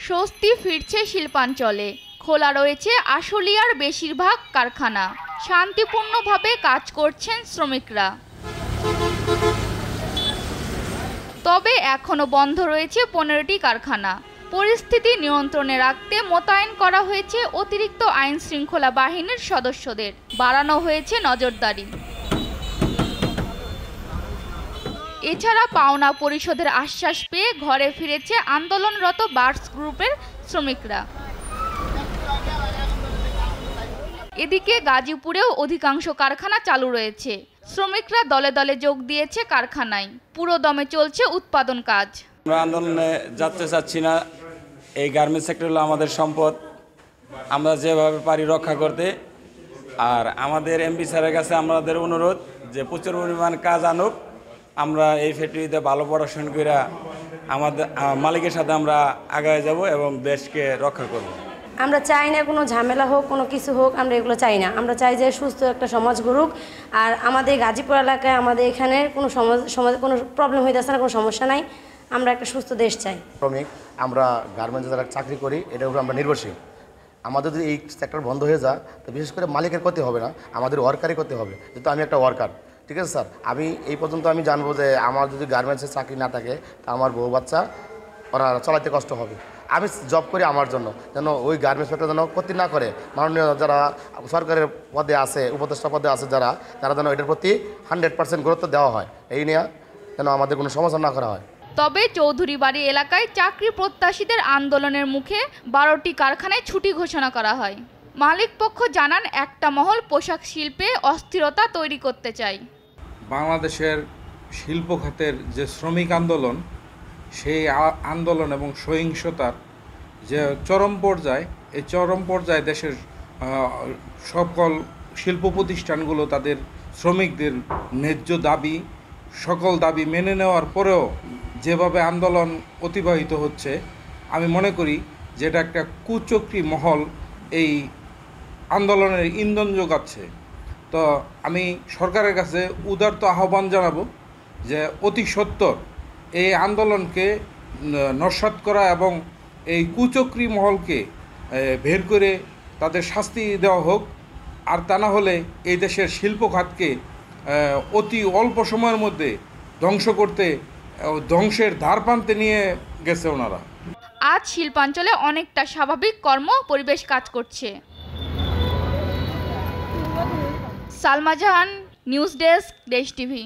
স্বস্তি ফিরছে শিল্পাঞ্চলে। খোলা রয়েছে আশুলিয়ার বেশিরভাগ কারখানা। শান্তিপূর্ণভাবে কাজ করছেন শ্রমিকরা। তবে এখনো বন্ধ রয়েছে 15টি কারখানা। পরিস্থিতি নিয়ন্ত্রণে রাখতে মোতায়েন করা হয়েছে অতিরিক্ত আইন শৃঙ্খলা বাহিনীর সদস্যদের। বাড়ানো হয়েছে নজরদারি। এছাড়া পাওনা পরিশোধের আশ্বাস পেয়ে ঘরে ফিরেছে আন্দোলনরত বার্স গ্রুপের শ্রমিকরা। এদিকে গাজীপুরেও অধিকাংশ কারখানা চালু রয়েছে। শ্রমিকরা দলে দলে যোগ দিয়েছে কারখানায়। পুরো দমে চলছে উৎপাদন কাজ। আমরা আন্দোলনে যেতে চাচ্ছি না। এই গার্মেন্টস সেক্টর হলো আমাদের সম্পদ, আমরা যেভাবে পারি রক্ষা করতে। আর আমাদের এমপি স্যারের কাছে আমাদের অনুরোধ যে প্রচুর পরিমাণ কাজ আনুক, আমরা এই ফ্যাক্টরিতে ভালো পড়াশোনা করে আমাদের মালিকের সাথে আমরা আগায় যাব এবং দেশকে রক্ষা করব। আমরা চাই না কোনো ঝামেলা হোক, কোনো কিছু হোক, আমরা এগুলো চাই না। আমরা চাই যে সুস্থ একটা সমাজ গড়ুক। আর আমাদের গাজীপুর এলাকায় আমাদের এখানে কোনো সমাজে কোনো প্রবলেম হইতেছে না, কোনো সমস্যা নাই। আমরা একটা সুস্থ দেশ চাই। শ্রমিক আমরা গার্মেন্টসে যারা চাকরি করি এটার উপর আমরা নির্ভরশীল। আমাদের যদি এই সেক্টর বন্ধ হয়ে যায় তো বিশেষ করে মালিকের ক্ষতি হবে না, আমাদের ওয়ার্কারই ক্ষতি হবে। যেহেতু আমি একটা ওয়ার্কার, ঠিক আছে স্যার, আমি এই পর্যন্ত আমি জানবো যে আমার যদি গার্মেন্টসে চাকরি না থাকে তা আমার বউ বাচ্চা ওরা চালাতে কষ্ট হবে। আমি জব করি আমার জন্য, যেন ওই গার্মেন্টস সেক্টর যেন ক্ষতি না করে। মাননীয় যারা সরকারের পদে আছে, উপদেষ্টা পদে আছে যারা, তারা যেন এটার প্রতি 100% গুরুত্ব দেওয়া হয়। এই নিয়ে যেন আমাদের কোনো সমস্যা না করা হয়। তবে চৌধুরীবাড়ি এলাকায় চাকরি প্রত্যাশীদের আন্দোলনের মুখে 12টি কারখানায় ছুটি ঘোষণা করা হয়। মালিক পক্ষ জানান, একটা মহল পোশাক শিল্পে অস্থিরতা তৈরি করতে চায়। বাংলাদেশের শিল্প খাতের যে শ্রমিক আন্দোলন, সেই আন্দোলন এবং সহিংসতার যে চরম পর্যায়ে, এই চরম পর্যায়ে দেশের সকল শিল্প প্রতিষ্ঠানগুলো তাদের শ্রমিকদের ন্যায্য দাবি, সকল দাবি মেনে নেওয়ার পরেও যেভাবে আন্দোলন অতিবাহিত হচ্ছে, আমি মনে করি যে এটা একটা কুচক্রী মহল এই আন্দোলনের ইন্ধন যোগাচ্ছে। তো আমি সরকারের কাছে উদারত আহ্বান জানাবো যে অতি সত্বর এই আন্দোলনকে নস্যাৎ করা এবং এই কুচক্রী মহলকে বের করে তাদের শাস্তি দেওয়া হোক। আর তা না হলে এই দেশের শিল্প খাতকে অতি অল্প সময়ের মধ্যে ধ্বংস করতে, ধ্বংসের ধার প্রান্তে নিয়ে গেছে ওনারা। আজ শিল্পাঞ্চলে অনেকটা স্বাভাবিক কর্ম পরিবেশ কাজ করছে। সালমা জাহান, নিউজ ডেস্ক, দেশ টিভি।